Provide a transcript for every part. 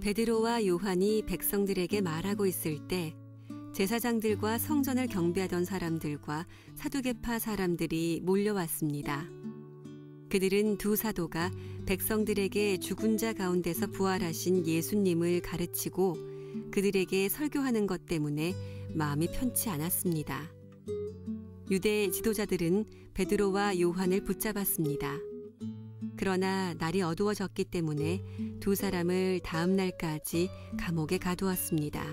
베드로와 요한이 백성들에게 말하고 있을 때 제사장들과 성전을 경비하던 사람들과 사두개파 사람들이 몰려왔습니다. 그들은 두 사도가 백성들에게 죽은 자 가운데서 부활하신 예수님을 가르치고 그들에게 설교하는 것 때문에 마음이 편치 않았습니다. 유대 지도자들은 베드로와 요한을 붙잡았습니다. 그러나 날이 어두워졌기 때문에 두 사람을 다음 날까지 감옥에 가두었습니다.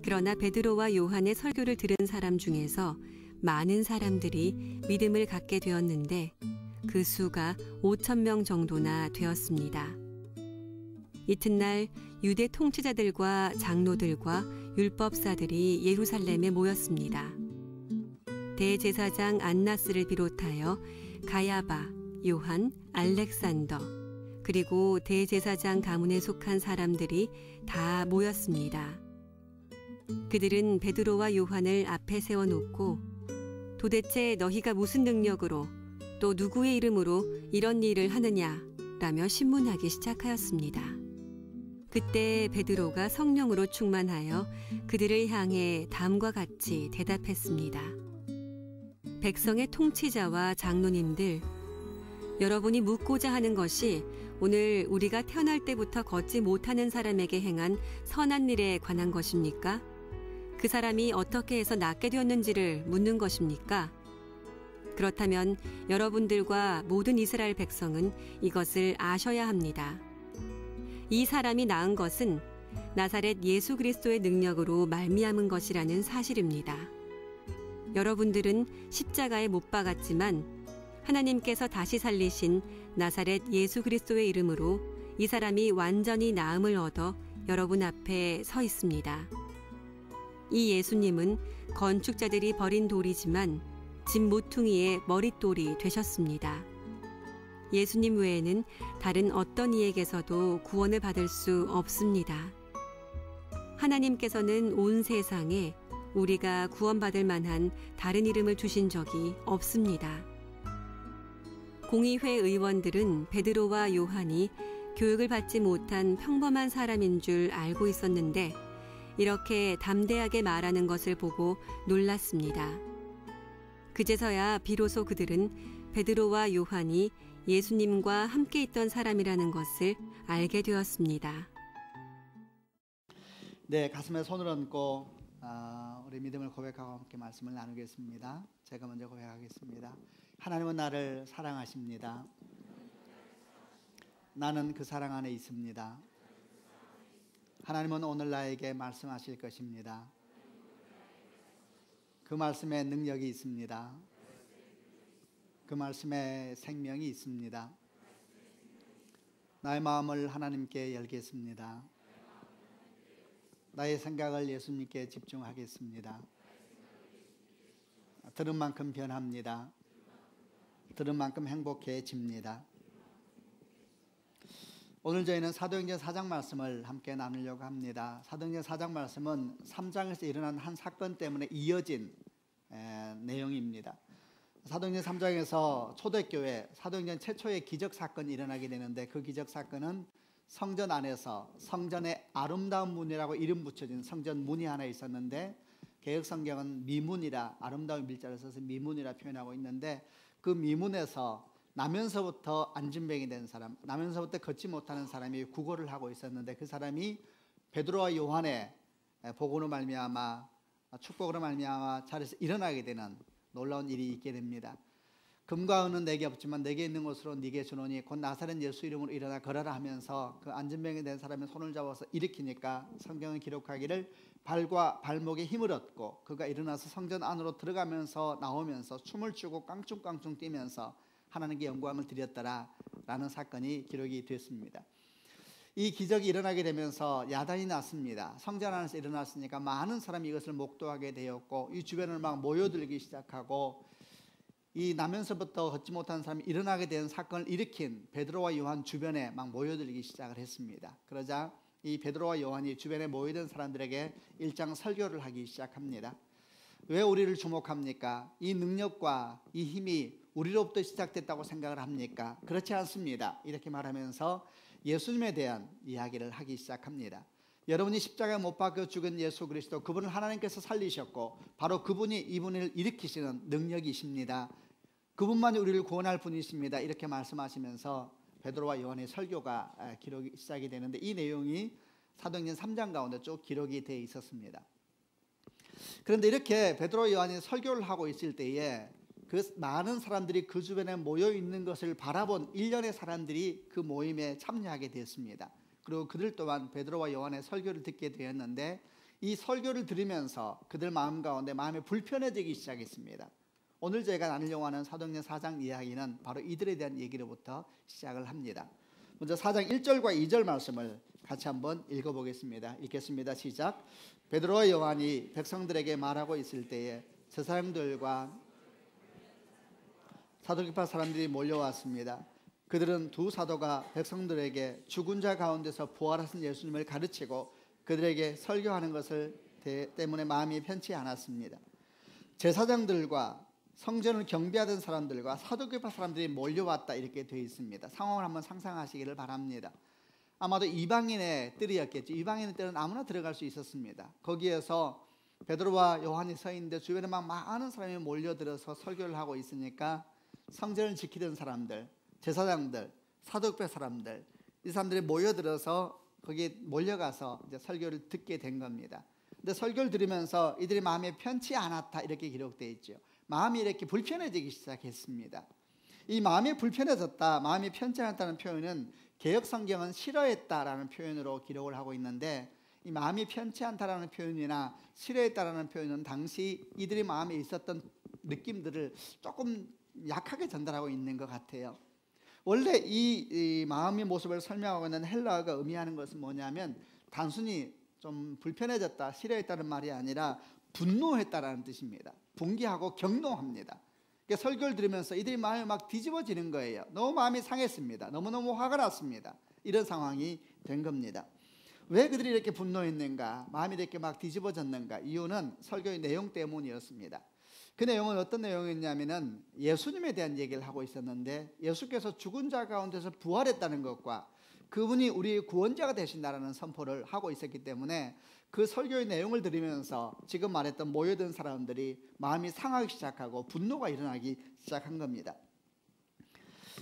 그러나 베드로와 요한의 설교를 들은 사람 중에서 많은 사람들이 믿음을 갖게 되었는데 그 수가 5,000명 정도나 되었습니다. 이튿날 유대 통치자들과 장로들과 율법사들이 예루살렘에 모였습니다. 대제사장 안나스를 비롯하여 가야바, 요한, 알렉산더, 그리고 대제사장 가문에 속한 사람들이 다 모였습니다. 그들은 베드로와 요한을 앞에 세워놓고 도대체 너희가 무슨 능력으로 또 누구의 이름으로 이런 일을 하느냐 라며 신문하기 시작하였습니다. 그때 베드로가 성령으로 충만하여 그들을 향해 다음과 같이 대답했습니다. 백성의 통치자와 장로님들, 여러분이 묻고자 하는 것이 오늘 우리가 태어날 때부터 걷지 못하는 사람에게 행한 선한 일에 관한 것입니까? 그 사람이 어떻게 해서 낫게 되었는지를 묻는 것입니까? 그렇다면 여러분들과 모든 이스라엘 백성은 이것을 아셔야 합니다. 이 사람이 나은 것은 나사렛 예수 그리스도의 능력으로 말미암은 것이라는 사실입니다. 여러분들은 십자가에 못 박았지만 하나님께서 다시 살리신 나사렛 예수 그리스도의 이름으로 이 사람이 완전히 나음을 얻어 여러분 앞에 서 있습니다. 이 예수님은 건축자들이 버린 돌이지만 집 모퉁이의 머릿돌이 되셨습니다. 예수님 외에는 다른 어떤 이에게서도 구원을 받을 수 없습니다. 하나님께서는 온 세상에 우리가 구원받을 만한 다른 이름을 주신 적이 없습니다. 공의회 의원들은 베드로와 요한이 교육을 받지 못한 평범한 사람인 줄 알고 있었는데 이렇게 담대하게 말하는 것을 보고 놀랐습니다. 그제서야 비로소 그들은 베드로와 요한이 예수님과 함께 있던 사람이라는 것을 알게 되었습니다. 네, 가슴에 손을 얹고 우리 믿음을 고백하고 함께 말씀을 나누겠습니다. 제가 먼저 고백하겠습니다. 하나님은 나를 사랑하십니다. 나는 그 사랑 안에 있습니다. 하나님은 오늘 나에게 말씀하실 것입니다. 그 말씀에 능력이 있습니다. 그 말씀에 생명이 있습니다. 나의 마음을 하나님께 열겠습니다. 나의 생각을 예수님께 집중하겠습니다. 들은 만큼 변합니다. 들은 만큼 행복해집니다. 오늘 저희는 사도행전 4장 말씀을 함께 나누려고 합니다. 사도행전 4장 말씀은 3장에서 일어난 한 사건 때문에 이어진 내용입니다. 사도행전 3장에서 초대교회, 사도행전 최초의 기적사건이 일어나게 되는데 그 기적사건은 성전 안에서 성전의 아름다운 문이라고 이름 붙여진 성전 문이 하나 있었는데 개역성경은 미문이라, 아름다운 밀자를 써서 미문이라 표현하고 있는데 그 미문에서 나면서부터 안진뱅이 된 사람, 나면서부터 걷지 못하는 사람이 구걸을 하고 있었는데 그 사람이 베드로와 요한의 복음으로 말미암아, 축복으로 말미암아 자리에서 일어나게 되는 놀라운 일이 있게 됩니다. 금과 은은 내게 없지만 내게 있는 것으로 네게 주노니 곧 나사렛 예수 이름으로 일어나 걸어라 하면서 그 안진뱅이 된 사람의 손을 잡아서 일으키니까 성경은 기록하기를 발과 발목에 힘을 얻고 그가 일어나서 성전 안으로 들어가면서 나오면서 춤을 추고 깡충깡충 뛰면서 하나님께 영광을 드렸더라 라는 사건이 기록이 됐습니다. 이 기적이 일어나게 되면서 야단이 났습니다. 성전 안에서 일어났으니까 많은 사람이 이것을 목도하게 되었고 이 주변을 막 모여들기 시작하고 이 나면서부터 걷지 못하는 사람이 일어나게 된 사건을 일으킨 베드로와 요한 주변에 막 모여들기 시작을 했습니다. 그러자 이 베드로와 요한이 주변에 모여든 사람들에게 일장 설교를 하기 시작합니다. 왜 우리를 주목합니까? 이 능력과 이 힘이 우리로부터 시작됐다고 생각을 합니까? 그렇지 않습니다. 이렇게 말하면서 예수님에 대한 이야기를 하기 시작합니다. 여러분이 십자가에 못 박혀 죽은 예수 그리스도, 그분을 하나님께서 살리셨고 바로 그분이 이분을 일으키시는 능력이십니다. 그분만이 우리를 구원할 분이십니다. 이렇게 말씀하시면서 베드로와 요한의 설교가 기록이 시작이 되는데, 이 내용이 사도행전 3장 가운데 쭉 기록이 되어 있었습니다. 그런데 이렇게 베드로와 요한이 설교를 하고 있을 때에 그 많은 사람들이 그 주변에 모여 있는 것을 바라본 일련의 사람들이 그 모임에 참여하게 되었습니다. 그리고 그들 또한 베드로와 요한의 설교를 듣게 되었는데, 이 설교를 들으면서 그들 마음 가운데 마음이 불편해지기 시작했습니다. 오늘 저희가 나누려고 하는 사도행전 4장 이야기는 바로 이들에 대한 얘기로부터 시작을 합니다. 먼저 4장 1절과 2절 말씀을 같이 한번 읽어보겠습니다. 읽겠습니다. 시작. 베드로와 요한이 백성들에게 말하고 있을 때에 제사장들과 사두개파 사람들이 몰려왔습니다. 그들은 두 사도가 백성들에게 죽은 자 가운데서 부활하신 예수님을 가르치고 그들에게 설교하는 것을 때문에 마음이 편치 않았습니다. 제사장들과 성전을 경비하던 사람들과 사두개파 사람들이 몰려왔다, 이렇게 되어 있습니다. 상황을 한번 상상하시기를 바랍니다. 아마도 이방인의 뜰이었겠죠. 이방인의 뜰은 아무나 들어갈 수 있었습니다. 거기에서 베드로와 요한이 서 있는데 주변에 막 많은 사람이 몰려들어서 설교를 하고 있으니까 성전을 지키던 사람들, 제사장들, 사두개파 사람들, 이 사람들이 모여들어서 거기에 몰려가서 이제 설교를 듣게 된 겁니다. 근데 설교를 들으면서 이들이 마음이 편치 않았다, 이렇게 기록되어 있죠. 마음이 이렇게 불편해지기 시작했습니다. 이 마음이 불편해졌다, 마음이 편치 않았다는 표현은 개역 성경은 싫어했다라는 표현으로 기록을 하고 있는데, 이 마음이 편치 않다라는 표현이나 싫어했다라는 표현은 당시 이들의 마음에 있었던 느낌들을 조금 약하게 전달하고 있는 것 같아요. 원래 이 마음의 모습을 설명하고 있는 헬라어가 의미하는 것은 뭐냐면, 단순히 좀 불편해졌다, 싫어했다는 말이 아니라 분노했다라는 뜻입니다. 분개하고 경노합니다. 그러니까 설교를 들으면서 이들이 마음이 막 뒤집어지는 거예요. 너무 마음이 상했습니다. 너무너무 화가 났습니다. 이런 상황이 된 겁니다. 왜 그들이 이렇게 분노했는가, 마음이 이렇게 막 뒤집어졌는가? 이유는 설교의 내용 때문이었습니다. 그 내용은 어떤 내용이었냐면은 예수님에 대한 얘기를 하고 있었는데, 예수께서 죽은 자 가운데서 부활했다는 것과 그분이 우리의 구원자가 되신다라는 선포를 하고 있었기 때문에 그 설교의 내용을 들으면서 지금 말했던 모여든 사람들이 마음이 상하기 시작하고 분노가 일어나기 시작한 겁니다.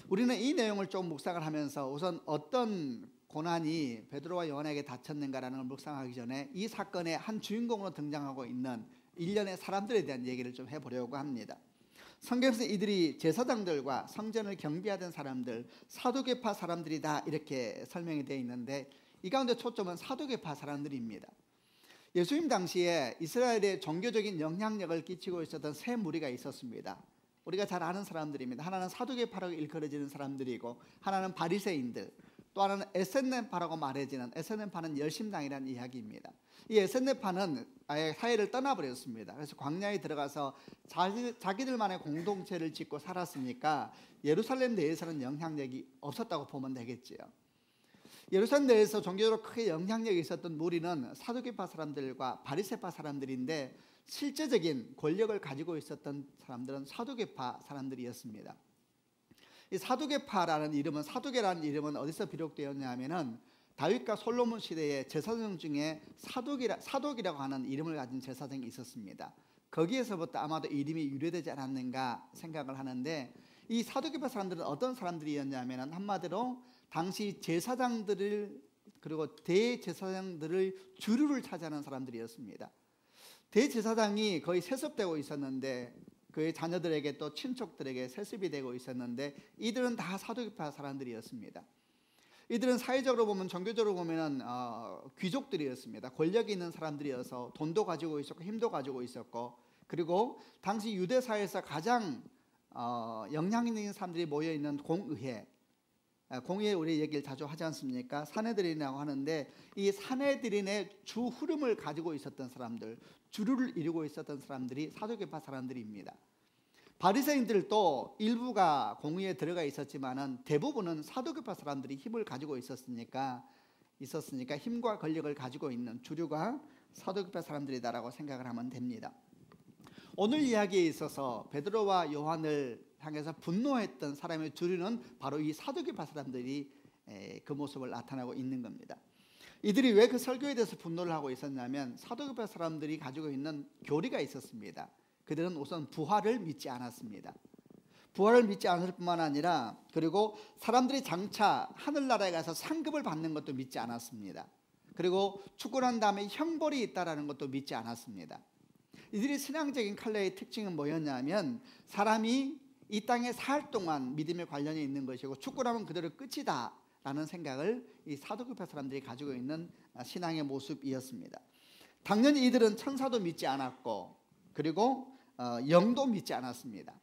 우리는 이 내용을 좀 묵상을 하면서 우선 어떤 고난이 베드로와 요한에게 닥쳤는가라는 걸 묵상하기 전에 이 사건의 한 주인공으로 등장하고 있는 일련의 사람들에 대한 얘기를 좀 해보려고 합니다. 성경에서 이들이 제사장들과 성전을 경비하던 사람들, 사두개파 사람들이다, 이렇게 설명이 되어 있는데, 이 가운데 초점은 사두개파 사람들입니다. 예수님 당시에 이스라엘에 종교적인 영향력을 끼치고 있었던 세 무리가 있었습니다. 우리가 잘 아는 사람들입니다. 하나는 사두개파라고 일컬어지는 사람들이고, 하나는 바리새인들, 또 하나는 에세네파라고 말해지는, 에세네파는 열심당이라는 이야기입니다. 이 에세네파는 아예 사회를 떠나버렸습니다. 그래서 광야에 들어가서 자기들만의 공동체를 짓고 살았으니까 예루살렘 내에서는 영향력이 없었다고 보면 되겠지요. 예루살렘 내에서 종교적으로 크게 영향력이 있었던 무리는 사두개파 사람들과 바리새파 사람들인데, 실제적인 권력을 가지고 있었던 사람들은 사두개파 사람들이었습니다. 이 사두개파라는 이름은, 사두개라는 이름은 어디서 비롯되었냐면은 다윗과 솔로몬 시대의 제사장 중에 사독이라고 하는 이름을 가진 제사장이 있었습니다. 거기에서부터 아마도 이름이 유래되지 않았는가 생각을 하는데, 이 사두개파 사람들은 어떤 사람들이었냐면 한마디로 당시 제사장들을, 그리고 대제사장들을 주류를 차지하는 사람들이었습니다. 대제사장이 거의 세습되고 있었는데, 그의 자녀들에게 또 친척들에게 세습이 되고 있었는데, 이들은 다 사두개파 사람들이었습니다. 이들은 사회적으로 보면, 종교적으로 보면 귀족들이었습니다. 권력이 있는 사람들이어서 돈도 가지고 있었고 힘도 가지고 있었고, 그리고 당시 유대 사회에서 가장 영향 있는 사람들이 모여 있는 공의회 우리 얘기를 자주 하지 않습니까? 사내들인이라고 하는데, 이 사내들인의 주 흐름을 가지고 있었던 사람들, 주류를 이루고 있었던 사람들이 사두개파 사람들입니다. 바리새인들도 일부가 공의에 들어가 있었지만은 대부분은 사두개파 사람들이 힘을 가지고 있었으니까 힘과 권력을 가지고 있는 주류가 사두개파 사람들이다라고 생각을 하면 됩니다. 오늘 이야기에 있어서 베드로와 요한을 향해서 분노했던 사람의 주류는 바로 이 사두개파 사람들이 그 모습을 나타나고 있는 겁니다. 이들이 왜 그 설교에 대해서 분노를 하고 있었냐면 사도교파 사람들이 가지고 있는 교리가 있었습니다. 그들은 우선 부활을 믿지 않았습니다. 부활을 믿지 않을 뿐만 아니라 그리고 사람들이 장차 하늘나라에 가서 상급을 받는 것도 믿지 않았습니다. 그리고 죽고 난 다음에 형벌이 있다라는 것도 믿지 않았습니다. 이들의 신앙적인 칼날의 특징은 뭐였냐면 사람이 이 땅에 살 동안 믿음에 관련이 있는 것이고 죽고 나면 그대로 끝이다 라는 생각을 이 사도교파 사람들이 가지고 있는 신앙의 모습이었습니다. 당연히 이들은 천사도 믿지 않았고 그리고 영도 믿지 않았습니다.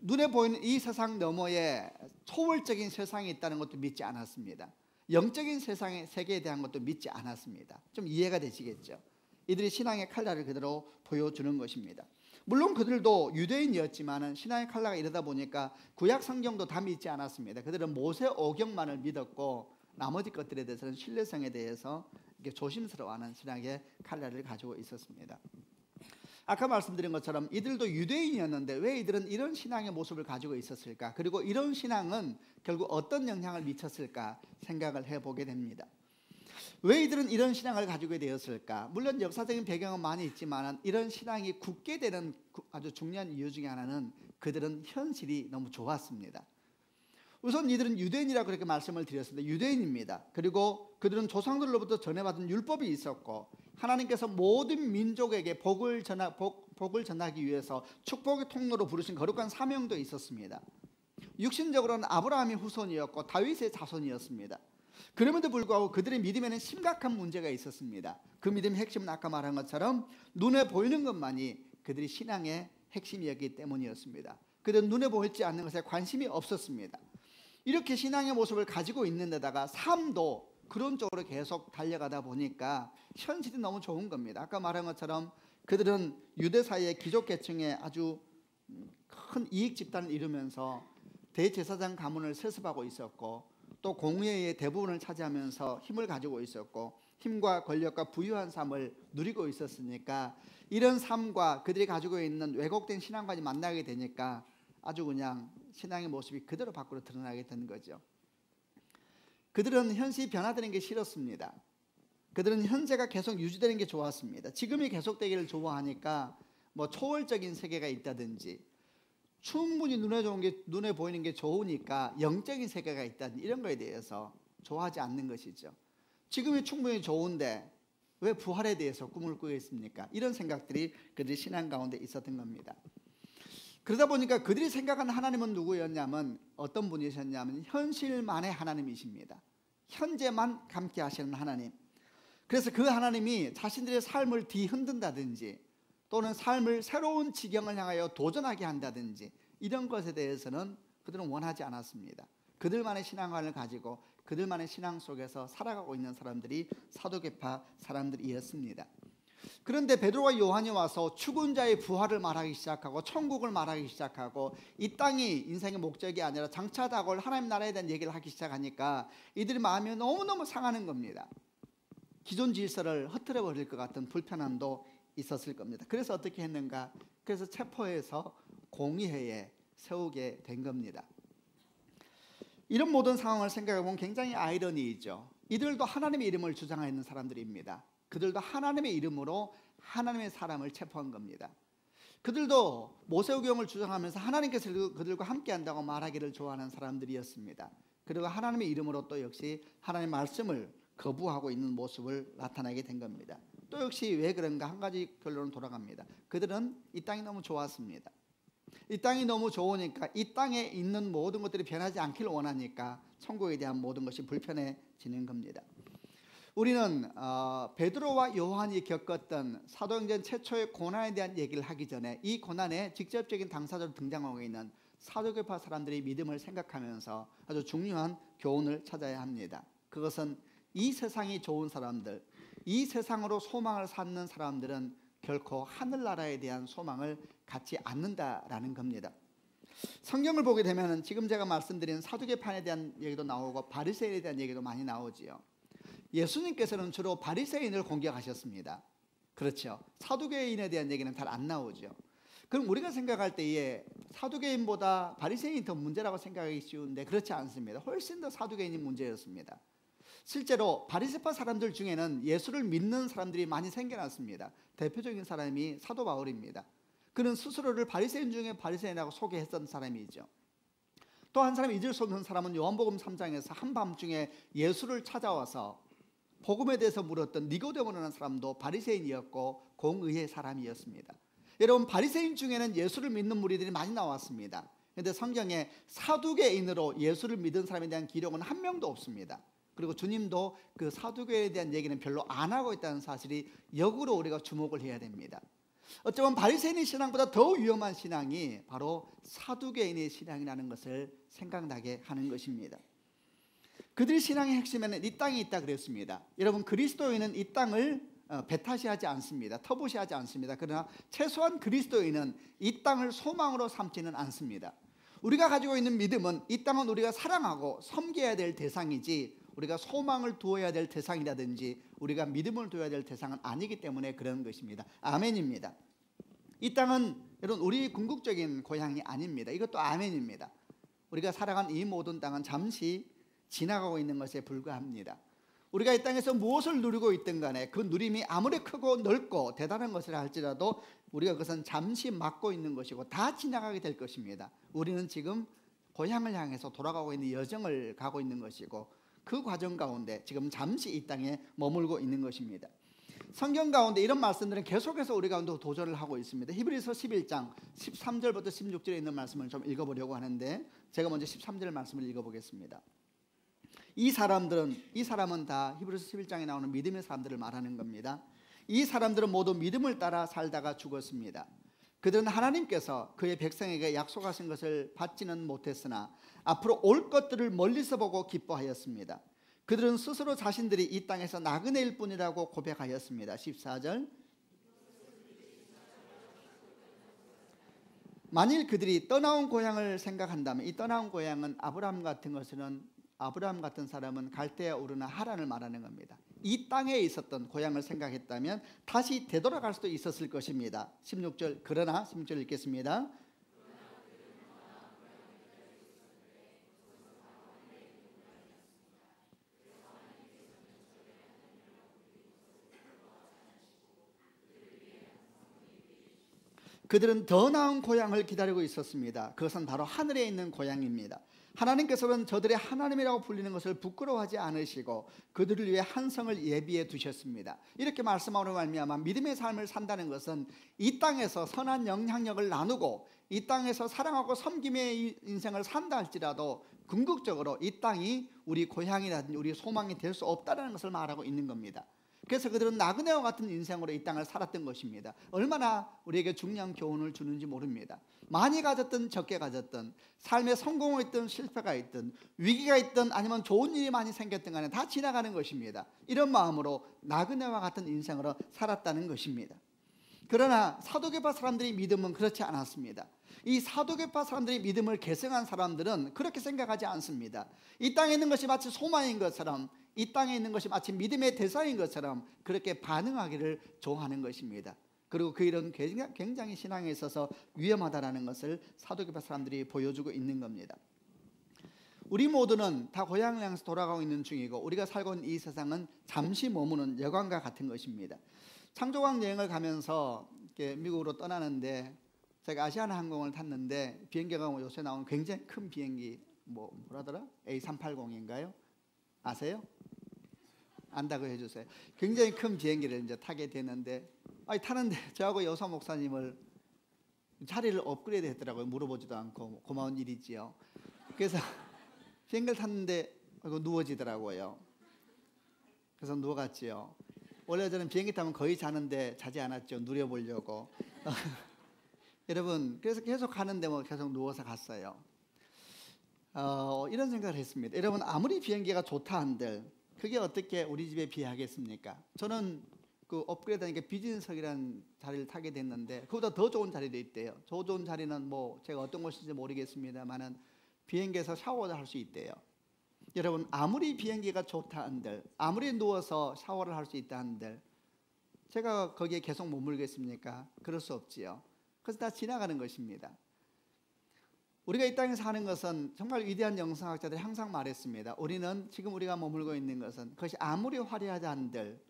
눈에 보이는 이 세상 너머에 초월적인 세상이 있다는 것도 믿지 않았습니다. 영적인 세상의 세계에 대한 것도 믿지 않았습니다. 좀 이해가 되시겠죠? 이들이 신앙의 칼날을 그대로 보여주는 것입니다. 물론 그들도 유대인이었지만 신앙의 칼날가 이러다 보니까 구약 성경도 다 믿지 않았습니다. 그들은 모세 오경만을 믿었고 나머지 것들에 대해서는 신뢰성에 대해서 조심스러워하는 신앙의 칼날을 가지고 있었습니다. 아까 말씀드린 것처럼 이들도 유대인이었는데 왜 이들은 이런 신앙의 모습을 가지고 있었을까? 그리고 이런 신앙은 결국 어떤 영향을 미쳤을까 생각을 해보게 됩니다. 왜 이들은 이런 신앙을 가지게 되었을까? 물론 역사적인 배경은 많이 있지만 이런 신앙이 굳게 되는 아주 중요한 이유 중에 하나는 그들은 현실이 너무 좋았습니다. 우선 이들은 유대인이라고 그렇게 말씀을 드렸습니다. 유대인입니다. 그리고 그들은 조상들로부터 전해받은 율법이 있었고 하나님께서 모든 민족에게 복을 전하기 위해서 축복의 통로로 부르신 거룩한 사명도 있었습니다. 육신적으로는 아브라함의 후손이었고 다윗의 자손이었습니다. 그럼에도 불구하고 그들의 믿음에는 심각한 문제가 있었습니다. 그 믿음의 핵심은 아까 말한 것처럼 눈에 보이는 것만이 그들이 신앙의 핵심이었기 때문이었습니다. 그들은 눈에 보이지 않는 것에 관심이 없었습니다. 이렇게 신앙의 모습을 가지고 있는 데다가 삶도 그런 쪽으로 계속 달려가다 보니까 현실이 너무 좋은 겁니다. 아까 말한 것처럼 그들은 유대 사이의 귀족계층의 아주 큰 이익 집단을 이루면서 대제사장 가문을 세습하고 있었고 또 공회의 대부분을 차지하면서 힘을 가지고 있었고 힘과 권력과 부유한 삶을 누리고 있었으니까 이런 삶과 그들이 가지고 있는 왜곡된 신앙관이 만나게 되니까 아주 그냥 신앙의 모습이 그대로 밖으로 드러나게 된 거죠. 그들은 현실이 변화되는 게 싫었습니다. 그들은 현재가 계속 유지되는 게 좋았습니다. 지금이 계속되기를 좋아하니까 뭐 초월적인 세계가 있다든지 충분히 눈에 보이는 게 좋으니까 영적인 세계가 있다든지 이런 거에 대해서 좋아하지 않는 것이죠. 지금이 충분히 좋은데 왜 부활에 대해서 꿈을 꾸겠습니까? 이런 생각들이 그들의 신앙 가운데 있었던 겁니다. 그러다 보니까 그들이 생각하는 하나님은 누구였냐면 어떤 분이셨냐면 현실만의 하나님이십니다. 현재만 함께 하시는 하나님. 그래서 그 하나님이 자신들의 삶을 뒤흔든다든지 또는 삶을 새로운 지경을 향하여 도전하게 한다든지 이런 것에 대해서는 그들은 원하지 않았습니다. 그들만의 신앙관을 가지고 그들만의 신앙 속에서 살아가고 있는 사람들이 사도계파 사람들이었습니다. 그런데 베드로와 요한이 와서 죽은 자의 부활을 말하기 시작하고 천국을 말하기 시작하고 이 땅이 인생의 목적이 아니라 장차 다가올 하나님 나라에 대한 얘기를 하기 시작하니까 이들의 마음이 너무너무 상하는 겁니다. 기존 질서를 흐트려 버릴 것 같은 불편함도 있었을 겁니다. 그래서 어떻게 했는가? 그래서 체포해서 공의회에 세우게 된 겁니다. 이런 모든 상황을 생각해 보면 굉장히 아이러니이죠. 이들도 하나님의 이름을 주장하는 사람들입니다. 그들도 하나님의 이름으로 하나님의 사람을 체포한 겁니다. 그들도 모세오경을 주장하면서 하나님께서 그들과 함께한다고 말하기를 좋아하는 사람들이었습니다. 그리고 하나님의 이름으로 또 역시 하나님의 말씀을 거부하고 있는 모습을 나타내게 된 겁니다. 또 역시 왜 그런가 한 가지 결론은 돌아갑니다. 그들은 이 땅이 너무 좋았습니다. 이 땅이 너무 좋으니까 이 땅에 있는 모든 것들이 변하지 않기를 원하니까 천국에 대한 모든 것이 불편해지는 겁니다. 우리는 베드로와 요한이 겪었던 사도행전 최초의 고난에 대한 얘기를 하기 전에 이 고난에 직접적인 당사자로 등장하고 있는 사도계파 사람들의 믿음을 생각하면서 아주 중요한 교훈을 찾아야 합니다. 그것은 이 세상이 좋은 사람들, 이 세상으로 소망을 갖는 사람들은 결코 하늘나라에 대한 소망을 갖지 않는다라는 겁니다. 성경을 보게 되면 지금 제가 말씀드린 사두개파에 대한 얘기도 나오고 바리새인에 대한 얘기도 많이 나오지요. 예수님께서는 주로 바리새인을 공격하셨습니다. 그렇죠. 사두개인에 대한 얘기는 잘 안 나오죠. 그럼 우리가 생각할 때에 사두개인보다 바리새인이 더 문제라고 생각하기 쉬운데 그렇지 않습니다. 훨씬 더 사두개인이 문제였습니다. 실제로 바리새파 사람들 중에는 예수를 믿는 사람들이 많이 생겨났습니다. 대표적인 사람이 사도 바울입니다. 그는 스스로를 바리새인 중에 바리새인이라고 소개했던 사람이죠. 또 한 사람이 잊을 수 없는 사람은 요한복음 3장에서 한밤중에 예수를 찾아와서 복음에 대해서 물었던 니고데모라는 사람도 바리새인이었고 공의의 사람이었습니다. 여러분, 바리새인 중에는 예수를 믿는 무리들이 많이 나왔습니다. 그런데 성경에 사두개인으로 예수를 믿은 사람에 대한 기록은 한 명도 없습니다. 그리고 주님도 그 사두개에 대한 얘기는 별로 안 하고 있다는 사실이 역으로 우리가 주목을 해야 됩니다. 어쩌면 바리새인의 신앙보다 더 위험한 신앙이 바로 사두개인의 신앙이라는 것을 생각나게 하는 것입니다. 그들의 신앙의 핵심에는 이 땅이 있다 그랬습니다. 여러분, 그리스도인은 이 땅을 배타시하지 않습니다. 터부시하지 않습니다. 그러나 최소한 그리스도인은 이 땅을 소망으로 삼지는 않습니다. 우리가 가지고 있는 믿음은 이 땅은 우리가 사랑하고 섬겨야 될 대상이지 우리가 소망을 두어야 될 대상이라든지 우리가 믿음을 두어야 될 대상은 아니기 때문에 그런 것입니다. 아멘입니다. 이 땅은 여러분 우리 궁극적인 고향이 아닙니다. 이것도 아멘입니다. 우리가 살아간 이 모든 땅은 잠시 지나가고 있는 것에 불과합니다. 우리가 이 땅에서 무엇을 누리고 있든 간에 그 누림이 아무리 크고 넓고 대단한 것이라 할지라도 우리가 그것은 잠시 맡고 있는 것이고 다 지나가게 될 것입니다. 우리는 지금 고향을 향해서 돌아가고 있는 여정을 가고 있는 것이고 그 과정 가운데 지금 잠시 이 땅에 머물고 있는 것입니다. 성경 가운데 이런 말씀들은 계속해서 우리 가운데 도전을 하고 있습니다. 히브리서 11장 13절부터 16절에 있는 말씀을 좀 읽어보려고 하는데 제가 먼저 13절 말씀을 읽어보겠습니다. 이 사람은 다 히브리서 11장에 나오는 믿음의 사람들을 말하는 겁니다. 이 사람들은 모두 믿음을 따라 살다가 죽었습니다. 그들은 하나님께서 그의 백성에게 약속하신 것을 받지는 못했으나 앞으로 올 것들을 멀리서 보고 기뻐하였습니다. 그들은 스스로 자신들이 이 땅에서 나그네일 뿐이라고 고백하였습니다. 14절. 만일 그들이 떠나온 고향을 생각한다면 이 떠나온 고향은 아브라함 같은 사람은 갈대아 우르나 하란을 말하는 겁니다. 이 땅에 있었던 고향을 생각했다면 다시 되돌아갈 수도 있었을 것입니다. 16절. 그러나 16절 읽겠습니다. 그들은 더 나은 고향을 기다리고 있었습니다. 그것은 바로 하늘에 있는 고향입니다. 하나님께서는 저들의 하나님이라고 불리는 것을 부끄러워하지 않으시고 그들을 위해 한 성을 예비해 두셨습니다. 이렇게 말씀하는 말미암아 믿음의 삶을 산다는 것은 이 땅에서 선한 영향력을 나누고 이 땅에서 사랑하고 섬김의 인생을 산다 할지라도 궁극적으로 이 땅이 우리 고향이라든지 우리 소망이 될 수 없다는 것을 말하고 있는 겁니다. 그래서 그들은 나그네와 같은 인생으로 이 땅을 살았던 것입니다. 얼마나 우리에게 중요한 교훈을 주는지 모릅니다. 많이 가졌든 적게 가졌든 삶에 성공이 있든 실패가 있든 위기가 있든 아니면 좋은 일이 많이 생겼든 간에 다 지나가는 것입니다. 이런 마음으로 나그네와 같은 인생으로 살았다는 것입니다. 그러나 사두개파 사람들의 믿음은 그렇지 않았습니다. 이 사두개파 사람들의 믿음을 계승한 사람들은 그렇게 생각하지 않습니다. 이 땅에 있는 것이 마치 소망인 것처럼 이 땅에 있는 것이 마치 믿음의 대상인 것처럼 그렇게 반응하기를 좋아하는 것입니다. 그리고 그 일은 굉장히 신앙에 있어서 위험하다는 것을 사두개파 사람들이 보여주고 있는 겁니다. 우리 모두는 다 고향을 향해서 돌아가고 있는 중이고 우리가 살고 있는 이 세상은 잠시 머무는 여관과 같은 것입니다. 창조광 여행을 가면서 미국으로 떠나는데 제가 아시아나 항공을 탔는데 비행기가 요새 나오는 굉장히 큰 비행기 뭐라더라? A380인가요? 아세요? 안다고 해주세요. 굉장히 큰 비행기를 이제 타게 되는데 타는데 저하고 여사 목사님을 자리를 업그레이드 했더라고요. 물어보지도 않고 고마운 일이지요. 그래서 비행기를 탔는데 누워지더라고요. 그래서 누워갔지요. 원래 저는 비행기 타면 거의 자는데 자지 않았죠. 누려보려고. 여러분 그래서 계속 가는데 계속 누워서 갔어요. 이런 생각을 했습니다. 여러분 아무리 비행기가 좋다 한들 그게 어떻게 우리 집에 비하겠습니까? 저는 그 업그레이드하니까 비즈니스석이라는 자리를 타게 됐는데 그보다 더 좋은 자리도 있대요. 더 좋은 자리는 제가 어떤 곳인지 모르겠습니다만은 비행기에서 샤워를 할 수 있대요. 여러분 아무리 비행기가 좋다 한들 아무리 누워서 샤워를 할 수 있다 한들 제가 거기에 계속 머물겠습니까? 그럴 수 없지요. 그래서 다 지나가는 것입니다. 우리가 이 땅에 사는 것은 정말 위대한 영성학자들이 항상 말했습니다. 우리는 지금 우리가 머물고 있는 것은 그것이 아무리 화려하지 않들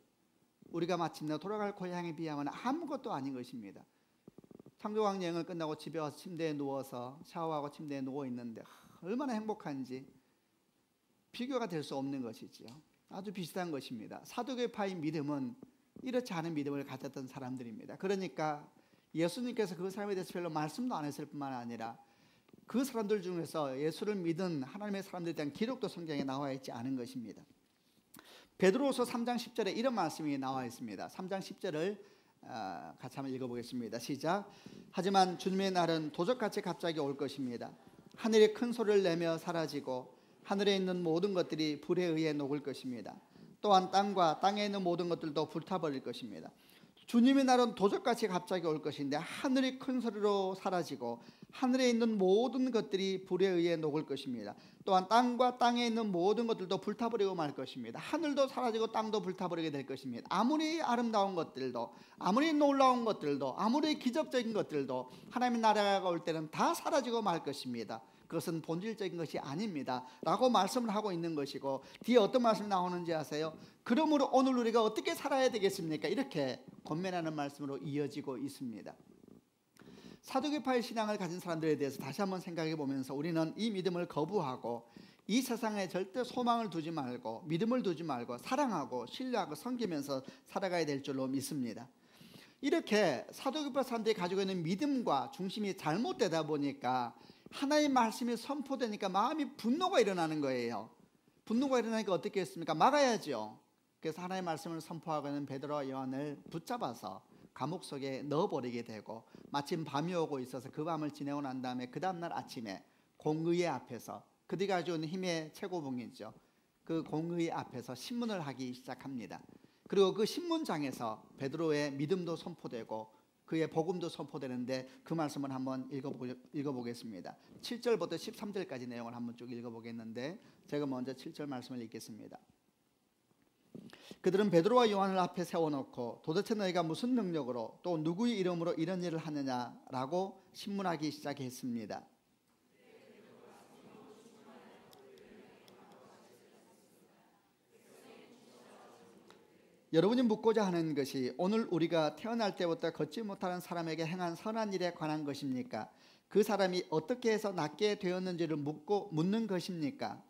우리가 마침내 돌아갈 고향에 비하면 아무것도 아닌 것입니다. 창조왕 여행을 끝나고 집에 와서 침대에 누워서 샤워하고 침대에 누워 있는데 얼마나 행복한지 비교가 될 수 없는 것이지요. 아주 비슷한 것입니다. 사두개파의 믿음은 이렇지 않은 믿음을 가졌던 사람들입니다. 그러니까 예수님께서 그 사람에 대해서 별로 말씀도 안 했을 뿐만 아니라 그 사람들 중에서 예수를 믿은 하나님의 사람들에 대한 기록도 성경에 나와 있지 않은 것입니다. 베드로후서 3장 10절에 이런 말씀이 나와 있습니다. 3장 10절을 같이 한번 읽어보겠습니다. 시작. 하지만 주님의 날은 도적같이 갑자기 올 것입니다. 하늘이 큰 소리를 내며 사라지고 하늘에 있는 모든 것들이 불에 의해 녹을 것입니다. 또한 땅과 땅에 있는 모든 것들도 불타버릴 것입니다. 주님의 날은 도적같이 갑자기 올 것인데 하늘이 큰 소리로 사라지고 하늘에 있는 모든 것들이 불에 의해 녹을 것입니다. 또한 땅과 땅에 있는 모든 것들도 불타버리고 말 것입니다. 하늘도 사라지고 땅도 불타버리게 될 것입니다. 아무리 아름다운 것들도 아무리 놀라운 것들도 아무리 기적적인 것들도 하나님의 나라가 올 때는 다 사라지고 말 것입니다. 그것은 본질적인 것이 아닙니다 라고 말씀을 하고 있는 것이고, 뒤에 어떤 말씀이 나오는지 아세요? 그러므로 오늘 우리가 어떻게 살아야 되겠습니까? 이렇게 권면하는 말씀으로 이어지고 있습니다. 사두개파의 신앙을 가진 사람들에 대해서 다시 한번 생각해 보면서 우리는 이 믿음을 거부하고 이 세상에 절대 소망을 두지 말고 믿음을 두지 말고 사랑하고 신뢰하고 섬기면서 살아가야 될 줄로 믿습니다. 이렇게 사두개파 사람들이 가지고 있는 믿음과 중심이 잘못되다 보니까 하나님의 말씀이 선포되니까 마음이 분노가 일어나는 거예요. 분노가 일어나니까 어떻게 했습니까? 막아야죠. 그래서 하나님의 말씀을 선포하고 있는 베드로와 요한을 붙잡아서 감옥 속에 넣어버리게 되고, 마침 밤이 오고 있어서 그 밤을 지내고 난 다음에 그 다음날 아침에 공의회 앞에서, 그들이 가지고 있는 힘의 최고봉이죠, 그 공의회 앞에서 신문을 하기 시작합니다. 그리고 그 신문장에서 베드로의 믿음도 선포되고 그의 복음도 선포되는데, 그 말씀을 한번 읽어보겠습니다. 7절부터 13절까지 내용을 한번 쭉 읽어보겠는데, 제가 먼저 7절 말씀을 읽겠습니다. 그들은 베드로와 요한을 앞에 세워놓고 도대체 너희가 무슨 능력으로 또 누구의 이름으로 이런 일을 하느냐라고 신문하기 시작했습니다. 여러분이 묻고자 하는 것이 오늘 우리가 태어날 때부터 걷지 못하는 사람에게 행한 선한 일에 관한 것입니까? 그 사람이 어떻게 해서 낫게 되었는지를 묻는 것입니까?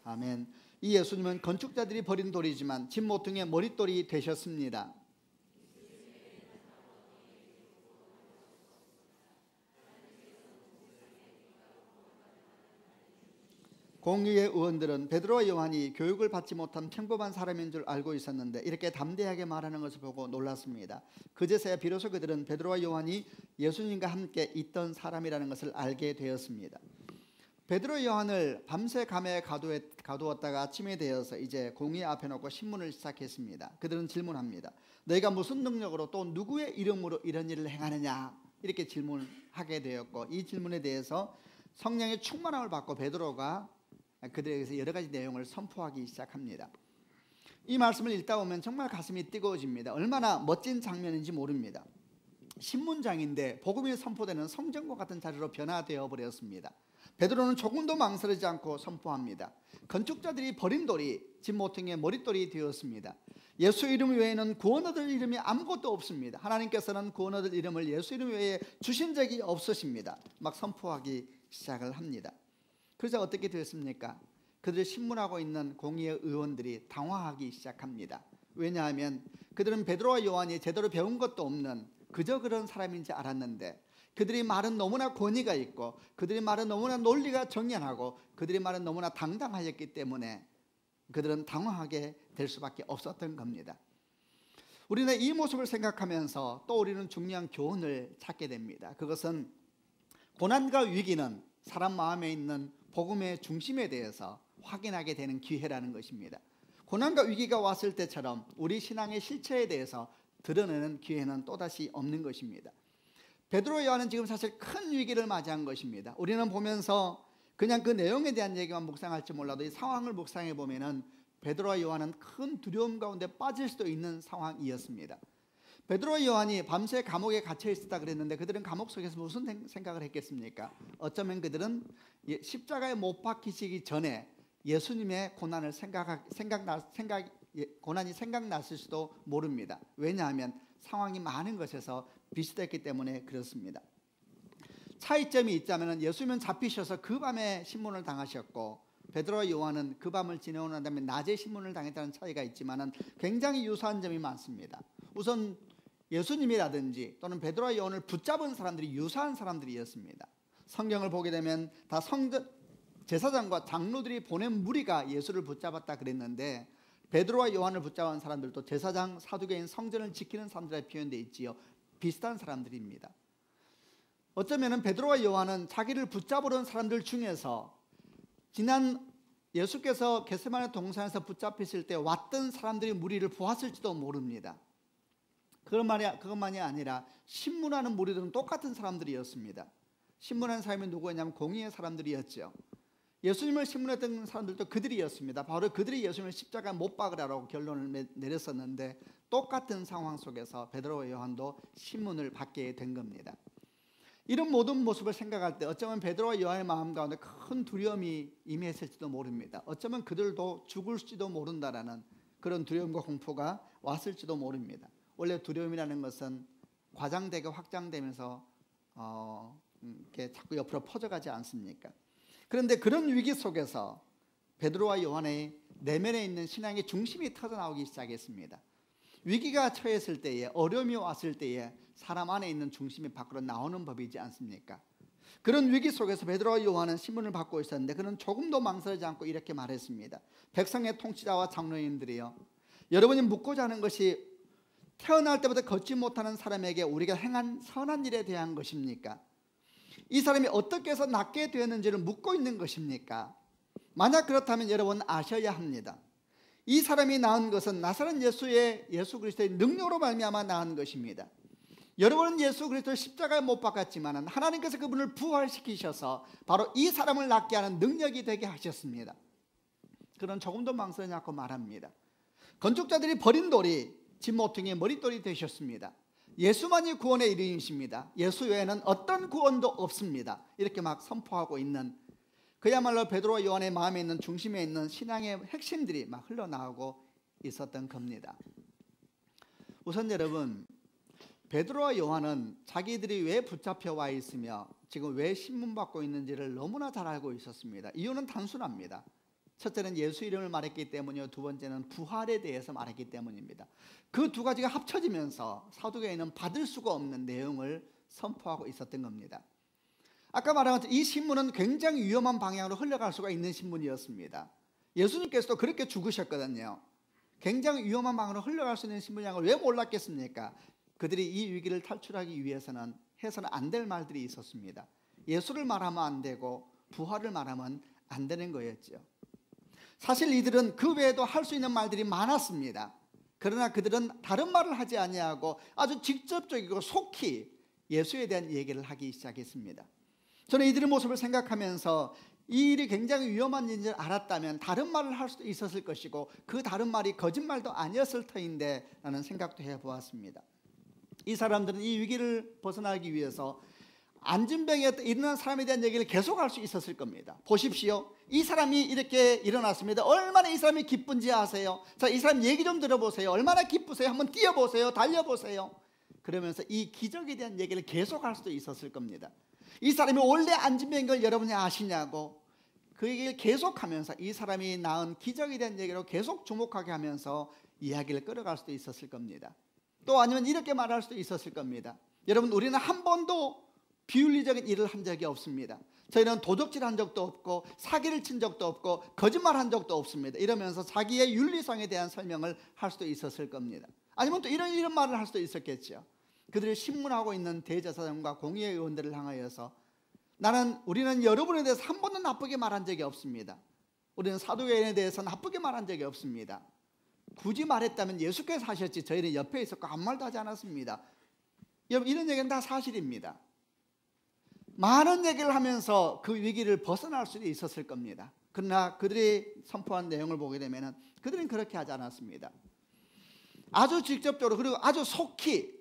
아멘. 이 예수님은 건축자들이 버린 돌이지만 집 모퉁이의 머릿돌이 되셨습니다. 공의회 의원들은 베드로와 요한이 교육을 받지 못한 평범한 사람인 줄 알고 있었는데 이렇게 담대하게 말하는 것을 보고 놀랐습니다. 그제서야 비로소 그들은 베드로와 요한이 예수님과 함께 있던 사람이라는 것을 알게 되었습니다. 베드로 요한을 밤새 감에 가두었다가 아침이 되어서 이제 공의 앞에 놓고 신문을 시작했습니다. 그들은 질문합니다. 너희가 무슨 능력으로 또 누구의 이름으로 이런 일을 행하느냐? 이렇게 질문하게 되었고, 이 질문에 대해서 성령의 충만함을 받고 베드로가 그들에게서 여러 가지 내용을 선포하기 시작합니다. 이 말씀을 읽다 보면 정말 가슴이 뜨거워집니다. 얼마나 멋진 장면인지 모릅니다. 신문장인데 복음이 선포되는 성전과 같은 자리로 변화되어 버렸습니다. 베드로는 조금도 망설이지 않고 선포합니다. 건축자들이 버린 돌이 집 모퉁이의 머릿돌이 되었습니다. 예수 이름 외에는 구원 얻을 이름이 아무것도 없습니다. 하나님께서는 구원 얻을 이름을 예수 이름 외에 주신 적이 없으십니다. 막 선포하기 시작을 합니다. 그래서 어떻게 되었습니까? 그들이 신문하고 있는 공의회 의원들이 당황하기 시작합니다. 왜냐하면 그들은 베드로와 요한이 제대로 배운 것도 없는 그저 그런 사람인지 알았는데, 그들의 말은 너무나 권위가 있고 그들의 말은 너무나 논리가 정연하고 그들의 말은 너무나 당당하였기 때문에 그들은 당황하게 될 수밖에 없었던 겁니다. 우리는 이 모습을 생각하면서 또 우리는 중요한 교훈을 찾게 됩니다. 그것은 고난과 위기는 사람 마음에 있는 복음의 중심에 대해서 확인하게 되는 기회라는 것입니다. 고난과 위기가 왔을 때처럼 우리 신앙의 실체에 대해서 드러내는 기회는 또다시 없는 것입니다. 베드로 요한은 지금 사실 큰 위기를 맞이한 것입니다. 우리는 보면서 그냥 그 내용에 대한 얘기만 묵상할지 몰라도 이 상황을 묵상해 보면은 베드로와 요한은 큰 두려움 가운데 빠질 수도 있는 상황이었습니다. 베드로와 요한이 밤새 감옥에 갇혀 있었다 그랬는데 그들은 감옥 속에서 무슨 생각을 했겠습니까? 어쩌면 그들은 십자가에 못 박히시기 전에 예수님의 고난을 고난이 생각났을 수도 모릅니다. 왜냐하면 상황이 많은 것에서 비슷했기 때문에 그렇습니다. 차이점이 있자면 예수님은 잡히셔서 그 밤에 신문을 당하셨고 베드로와 요한은 그 밤을 지내고 난 다음에 낮에 신문을 당했다는 차이가 있지만 굉장히 유사한 점이 많습니다. 우선 예수님이라든지 또는 베드로와 요한을 붙잡은 사람들이 유사한 사람들이었습니다. 성경을 보게 되면 다 제사장과 장로들이 보낸 무리가 예수를 붙잡았다 그랬는데 베드로와 요한을 붙잡은 사람들도 제사장, 사두개인, 성전을 지키는 사람들에 표현되어 있지요. 비슷한 사람들입니다. 어쩌면 베드로와 요한은 자기를 붙잡으러 온 사람들 중에서 지난 예수께서 겟세마네 동산에서 붙잡히실 때 왔던 사람들이 무리를 보았을지도 모릅니다. 그것만이 아니라 신문하는 무리들은 똑같은 사람들이었습니다. 신문하는 사람이 누구였냐면 공의의 사람들이었죠. 예수님을 신문했던 사람들도 그들이었습니다. 바로 그들이 예수님을 십자가에 못 박으라고 결론을 내렸었는데 똑같은 상황 속에서 베드로와 요한도 신문을 받게 된 겁니다. 이런 모든 모습을 생각할 때 어쩌면 베드로와 요한의 마음 가운데 큰 두려움이 임했을지도 모릅니다. 어쩌면 그들도 죽을지도 모른다라는 그런 두려움과 공포가 왔을지도 모릅니다. 원래 두려움이라는 것은 과장되게 확장되면서 이렇게 자꾸 옆으로 퍼져가지 않습니까? 그런데 그런 위기 속에서 베드로와 요한의 내면에 있는 신앙의 중심이 터져나오기 시작했습니다. 위기가 처했을 때에, 어려움이 왔을 때에 사람 안에 있는 중심이 밖으로 나오는 법이지 않습니까? 그런 위기 속에서 베드로와 요한은 신문을 받고 있었는데 그는 조금도 망설이지 않고 이렇게 말했습니다. 백성의 통치자와 장로님들이여, 여러분이 묻고자 하는 것이 태어날 때부터 걷지 못하는 사람에게 우리가 행한 선한 일에 대한 것입니까? 이 사람이 어떻게 해서 낫게 되었는지를 묻고 있는 것입니까? 만약 그렇다면 여러분 아셔야 합니다. 이 사람이 낳은 것은 나사렛 예수 그리스도의 능력으로 말미암아 낳은 것입니다. 여러분은 예수 그리스도를 십자가에 못 박았지만 하나님께서 그분을 부활시키셔서 바로 이 사람을 낫게 하는 능력이 되게 하셨습니다. 그는 조금도 망설이지 않고 말합니다. 건축자들이 버린 돌이 진모퉁이의 머릿돌이 되셨습니다. 예수만이 구원의 이름이십니다. 예수 외에는 어떤 구원도 없습니다. 이렇게 막 선포하고 있는, 그야말로 베드로와 요한의 마음에 있는 중심에 있는 신앙의 핵심들이 막 흘러나오고 있었던 겁니다. 우선 여러분, 베드로와 요한은 자기들이 왜 붙잡혀 와 있으며 지금 왜 신문받고 있는지를 너무나 잘 알고 있었습니다. 이유는 단순합니다. 첫째는 예수 이름을 말했기 때문이요, 두 번째는 부활에 대해서 말했기 때문입니다. 그 두 가지가 합쳐지면서 사두개인은 받을 수가 없는 내용을 선포하고 있었던 겁니다. 아까 말한 것처럼 이 신문은 굉장히 위험한 방향으로 흘러갈 수가 있는 신문이었습니다. 예수님께서도 그렇게 죽으셨거든요. 굉장히 위험한 방향으로 흘러갈 수 있는 신문이라는 걸 왜 몰랐겠습니까? 그들이 이 위기를 탈출하기 위해서는 해서는 안 될 말들이 있었습니다. 예수를 말하면 안 되고 부활을 말하면 안 되는 거였죠. 사실 이들은 그 외에도 할 수 있는 말들이 많았습니다. 그러나 그들은 다른 말을 하지 아니하고 아주 직접적이고 속히 예수에 대한 얘기를 하기 시작했습니다. 저는 이들의 모습을 생각하면서 이 일이 굉장히 위험한 일인 줄 알았다면 다른 말을 할 수도 있었을 것이고 그 다른 말이 거짓말도 아니었을 터인데 라는 생각도 해보았습니다. 이 사람들은 이 위기를 벗어나기 위해서 안진병에 일어난 사람에 대한 얘기를 계속할 수 있었을 겁니다. 보십시오, 이 사람이 이렇게 일어났습니다. 얼마나 이 사람이 기쁜지 아세요? 자, 이 사람 얘기 좀 들어보세요. 얼마나 기쁘세요? 한번 뛰어보세요. 달려보세요. 그러면서 이 기적에 대한 얘기를 계속할 수도 있었을 겁니다. 이 사람이 원래 안진병인 걸 여러분이 아시냐고 그 얘기를 계속하면서 이 사람이 낳은 기적에 대한 얘기로 계속 주목하게 하면서 이야기를 끌어갈 수도 있었을 겁니다. 또 아니면 이렇게 말할 수도 있었을 겁니다. 여러분, 우리는 한 번도 비윤리적인 일을 한 적이 없습니다. 저희는 도적질한 적도 없고 사기를 친 적도 없고 거짓말한 적도 없습니다. 이러면서 자기의 윤리성에 대한 설명을 할 수도 있었을 겁니다. 아니면 또 이런 말을 할 수도 있었겠죠. 그들이 신문하고 있는 대제사장과 공의회 의원들을 향하여서 우리는 여러분에 대해서 한 번도 나쁘게 말한 적이 없습니다. 우리는 사두개인에 대해서 나쁘게 말한 적이 없습니다. 굳이 말했다면 예수께서 하셨지 저희는 옆에 있었고 아무 말도 하지 않았습니다. 여러분, 이런 얘기는 다 사실입니다. 많은 얘기를 하면서 그 위기를 벗어날 수도 있었을 겁니다. 그러나 그들이 선포한 내용을 보게 되면 그들은 그렇게 하지 않았습니다. 아주 직접적으로, 그리고 아주 속히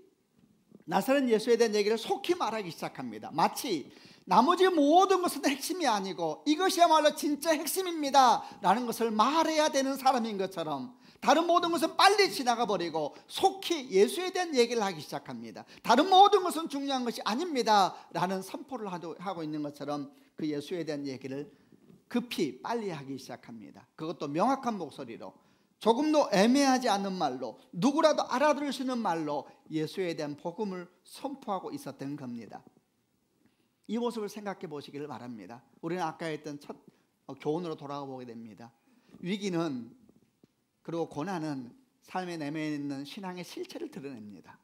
나사렛 예수에 대한 얘기를 속히 말하기 시작합니다. 마치 나머지 모든 것은 핵심이 아니고 이것이야말로 진짜 핵심입니다 라는 것을 말해야 되는 사람인 것처럼, 다른 모든 것은 빨리 지나가 버리고 속히 예수에 대한 얘기를 하기 시작합니다. 다른 모든 것은 중요한 것이 아닙니다 라는 선포를 하고 있는 것처럼 그 예수에 대한 얘기를 급히 빨리 하기 시작합니다. 그것도 명확한 목소리로, 조금도 애매하지 않은 말로, 누구라도 알아들을 수 있는 말로 예수에 대한 복음을 선포하고 있었던 겁니다. 이 모습을 생각해 보시기를 바랍니다. 우리는 아까 했던 첫 교훈으로 돌아가 보게 됩니다. 위기는, 그리고 고난은 삶에 내면에 있는 신앙의 실체를 드러냅니다.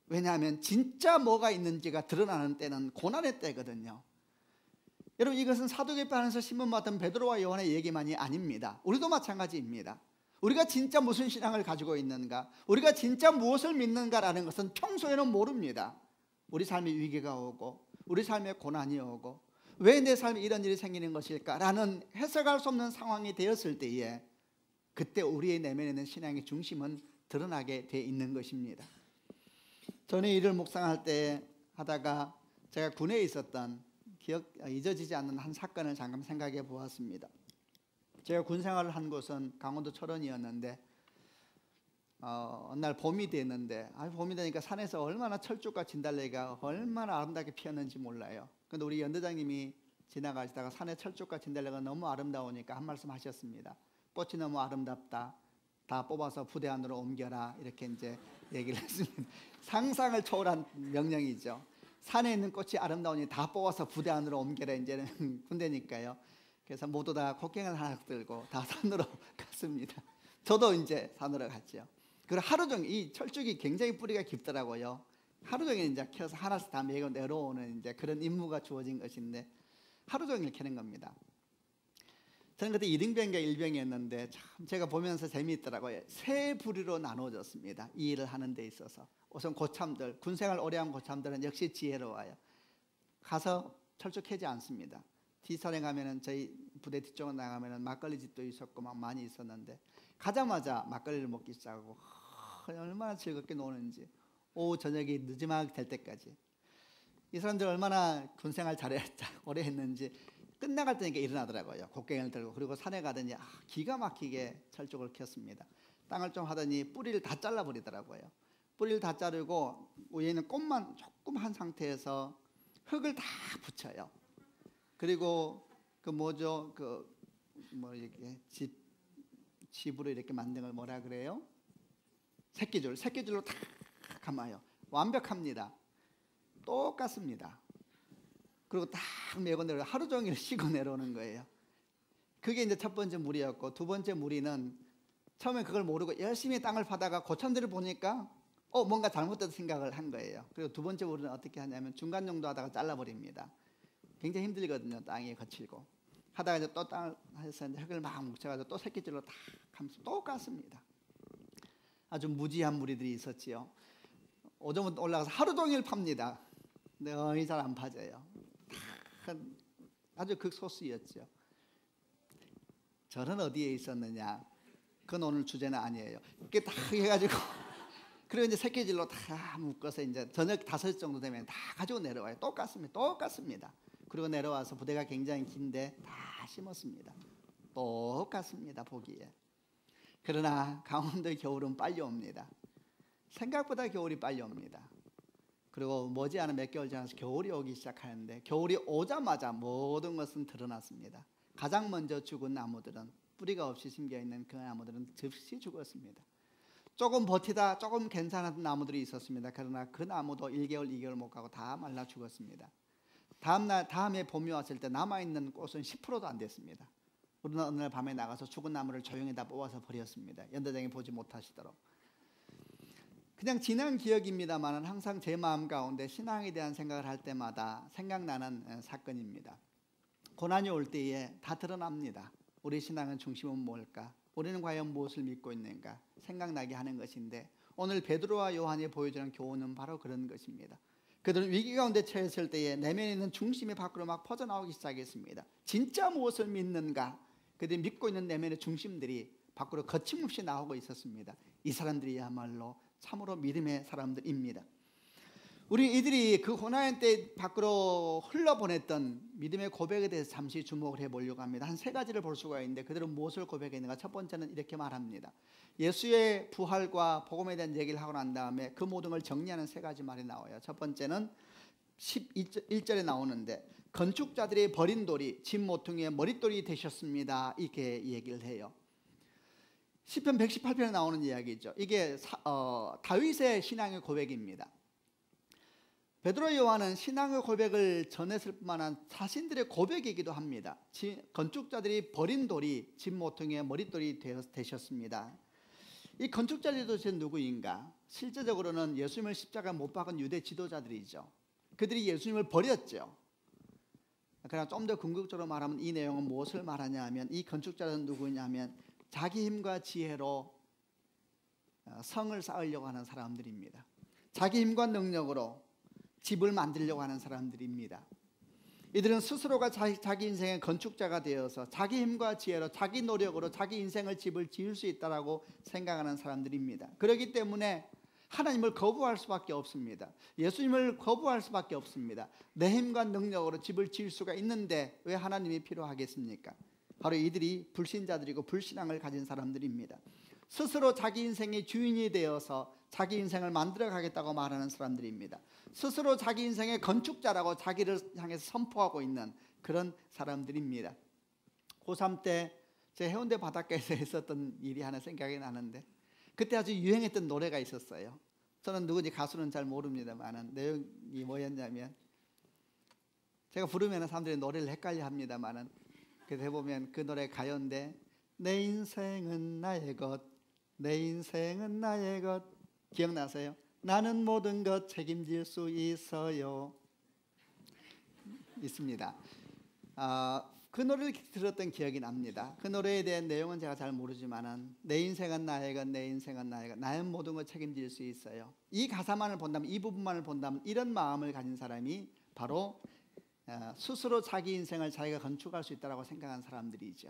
왜냐하면 진짜 뭐가 있는지가 드러나는 때는 고난의 때거든요. 여러분, 이것은 사도행전 안에서 신문 맡은 베드로와 요한의 얘기만이 아닙니다. 우리도 마찬가지입니다. 우리가 진짜 무슨 신앙을 가지고 있는가, 우리가 진짜 무엇을 믿는가라는 것은 평소에는 모릅니다. 우리 삶에 위기가 오고 우리 삶에 고난이 오고 왜 내 삶에 이런 일이 생기는 것일까라는 해석할 수 없는 상황이 되었을 때에, 그때 우리의 내면에 있는 신앙의 중심은 드러나게 돼 있는 것입니다. 저는 이를 묵상할 때 하다가 제가 군에 있었던 잊어지지 않는 한 사건을 잠깐 생각해 보았습니다. 제가 군 생활을 한 곳은 강원도 철원이었는데 어느 날 봄이 됐는데, 봄이 되니까 산에서 얼마나 철쭉과 진달래가 얼마나 아름답게 피었는지 몰라요. 그런데 우리 연대장님이 지나가시다가 산에 철쭉과 진달래가 너무 아름다우니까 한 말씀 하셨습니다. 꽃이 너무 아름답다, 다 뽑아서 부대 안으로 옮겨라, 이렇게 이제 얘기를 했습니다. 상상을 초월한 명령이죠. 산에 있는 꽃이 아름다우니 다 뽑아서 부대 안으로 옮겨라, 이제는 군대니까요. 그래서 모두 다 곡괭이를 하나 들고 다 산으로 갔습니다. 저도 이제 산으로 갔죠. 그리고 하루 종일, 이 철쭉이 굉장히 뿌리가 깊더라고요. 하루 종일 이제 켜서 하나씩 다 메고 내려오는 이제 그런 임무가 주어진 것인데, 하루 종일 캐는 겁니다. 저는 그때 1인병인가 1병이었는데 참 제가 보면서 재미있더라고요. 세 부류로 나눠졌습니다. 이 일을 하는 데 있어서. 우선 고참들, 군생활 오래 한 고참들은 역시 지혜로워요. 가서 철쭉 캐지 않습니다. 뒷산에 가면은, 저희 부대 뒤쪽으로 나가면은 막걸리 집도 있었고 막 많이 있었는데, 가자마자 막걸리를 먹기 시작하고 얼마나 즐겁게 노는지, 오후 저녁이 늦지막 될 때까지. 이 사람들 얼마나 군생활 오래 했는지 끝나갈 때니까 일어나더라고요. 곡괭이를 들고. 그리고 산에 가더니 기가 막히게 철쭉을 켰습니다. 땅을 좀 하더니 뿌리를 다 잘라버리더라고요. 뿌리를 다 자르고 위에 있는 꽃만 조금 한 상태에서 흙을 다 붙여요. 그리고 이렇게 집으로 이렇게 만든 걸 뭐라 그래요? 새끼줄로 다 감아요. 완벽합니다. 똑같습니다. 그리고 딱 메고 내려, 하루 종일 쉬고 내려오는 거예요. 그게 이제 첫 번째 무리였고, 두 번째 무리는 처음에 그걸 모르고 열심히 땅을 파다가 고참들을 보니까 뭔가 잘못된 생각을 한 거예요. 그리고 두 번째 무리는 어떻게 하냐면 중간 정도 하다가 잘라버립니다. 굉장히 힘들거든요. 땅이 거칠고. 하다가 이제 또 땅을 해서 흙을 막 묻혀가지고 또 새끼줄로 다 감싸. 똑같습니다. 아주 무지한 무리들이 있었지요. 오전부터 올라가서 하루 종일 팝니다. 근데 거의 잘 안 파져요. 아주 극소수였죠. 저는 어디에 있었느냐? 그건 오늘 주제는 아니에요. 이렇게 딱 해가지고 그리고 이제 새끼줄로 다 묶어서 이제 저녁 5시 정도 되면 다 가지고 내려와요. 똑같습니다. 그리고 내려와서 부대가 굉장히 긴데 다 심었습니다. 똑같습니다, 보기에. 그러나 강원도 겨울은 빨리 옵니다. 생각보다 겨울이 빨리 옵니다. 그리고 머지않아 몇 개월 지나서 겨울이 오기 시작하는데, 겨울이 오자마자 모든 것은 드러났습니다. 가장 먼저 죽은 나무들은, 뿌리가 없이 심겨있는 그 나무들은 즉시 죽었습니다. 조금 버티다 조금 괜찮은 나무들이 있었습니다. 그러나 그 나무도 1개월, 2개월 못 가고 다 말라 죽었습니다. 다음에 봄이 왔을 때 남아있는 꽃은 10%도 안 됐습니다. 우리는 어느 날 밤에 나가서 죽은 나무를 조용히 다 뽑아서 버렸습니다. 연대장이 보지 못하시도록. 그냥 지난 기억입니다만 항상 제 마음 가운데 신앙에 대한 생각을 할 때마다 생각나는 사건입니다. 고난이 올 때에 다 드러납니다. 우리 신앙의 중심은 뭘까? 우리는 과연 무엇을 믿고 있는가 생각나게 하는 것인데, 오늘 베드로와 요한이 보여주는 교훈은 바로 그런 것입니다. 그들은 위기 가운데 처했을 때에 내면에 있는 중심이 밖으로 막 퍼져나오기 시작했습니다. 진짜 무엇을 믿는가, 그들이 믿고 있는 내면의 중심들이 밖으로 거침없이 나오고 있었습니다. 이 사람들이야말로 참으로 믿음의 사람들입니다. 우리 이들이 그 고난의 때 밖으로 흘러보냈던 믿음의 고백에 대해서 잠시 주목을 해보려고 합니다. 한 세 가지를 볼 수가 있는데, 그들은 무엇을 고백했는가? 첫 번째는 이렇게 말합니다. 예수의 부활과 복음에 대한 얘기를 하고 난 다음에 그 모든 걸 정리하는 세 가지 말이 나와요. 첫 번째는 11절에 나오는데, 건축자들이 버린 돌이 집 모퉁이의 머릿돌이 되셨습니다, 이렇게 얘기를 해요. 시편 118편에 나오는 이야기죠. 이게 다윗의 신앙의 고백입니다. 베드로 요한은 신앙의 고백을 전했을 뿐만 아니라 자신들의 고백이기도 합니다. 건축자들이 버린 돌이 집 모퉁이의 머릿돌이 되셨습니다. 이 건축자들이 도대체 누구인가? 실제적으로는 예수님을 십자가에 못 박은 유대 지도자들이죠. 그들이 예수님을 버렸죠. 그러나 좀 더 궁극적으로 말하면 이 내용은 무엇을 말하냐 하면, 이 건축자들은 누구냐면 자기 힘과 지혜로 성을 쌓으려고 하는 사람들입니다. 자기 힘과 능력으로 집을 만들려고 하는 사람들입니다. 이들은 스스로가 자기 인생의 건축자가 되어서 자기 힘과 지혜로, 자기 노력으로 자기 인생을 집을 지을 수 있다라고 생각하는 사람들입니다. 그렇기 때문에 하나님을 거부할 수밖에 없습니다. 예수님을 거부할 수밖에 없습니다. 내 힘과 능력으로 집을 지을 수가 있는데 왜 하나님이 필요하겠습니까? 바로 이들이 불신자들이고 불신앙을 가진 사람들입니다. 스스로 자기 인생의 주인이 되어서 자기 인생을 만들어 가겠다고 말하는 사람들입니다. 스스로 자기 인생의 건축자라고 자기를 향해서 선포하고 있는 그런 사람들입니다. 고3 때 제 해운대 바닷가에서 있었던 일이 하나 생각이 나는데, 그때 아주 유행했던 노래가 있었어요. 저는 누군지 가수는 잘 모릅니다만 내용이 뭐였냐면, 제가 부르면 사람들이 노래를 헷갈려 합니다만, 그래서 해보면 그 노래 가요인데, 내 인생은 나의 것, 내 인생은 나의 것, 기억나세요? 나는 모든 것 책임질 수 있어요. 있습니다. 그 노래를 들었던 기억이 납니다. 그 노래에 대한 내용은 제가 잘 모르지만은, 내 인생은 나의 것, 내 인생은 나의 것, 나는 모든 것 책임질 수 있어요. 이 가사만을 본다면, 이 부분만을 본다면 이런 마음을 가진 사람이 바로 스스로 자기 인생을 자기가 건축할 수 있다고 생각한 사람들이죠.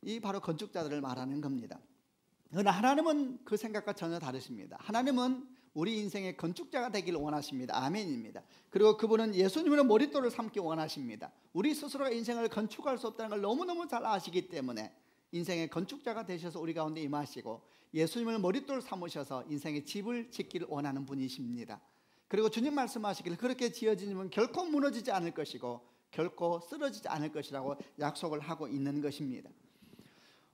이 바로 건축자들을 말하는 겁니다. 그러나 하나님은 그 생각과 전혀 다르십니다. 하나님은 우리 인생의 건축자가 되기를 원하십니다. 아멘입니다. 그리고 그분은 예수님의 머릿돌을 삼기 원하십니다. 우리 스스로가 인생을 건축할 수 없다는 걸 너무너무 잘 아시기 때문에 인생의 건축자가 되셔서 우리 가운데 임하시고, 예수님을 머릿돌 삼으셔서 인생의 집을 짓기를 원하는 분이십니다. 그리고 주님 말씀하시기를 그렇게 지어진 집은 결코 무너지지 않을 것이고 결코 쓰러지지 않을 것이라고 약속을 하고 있는 것입니다.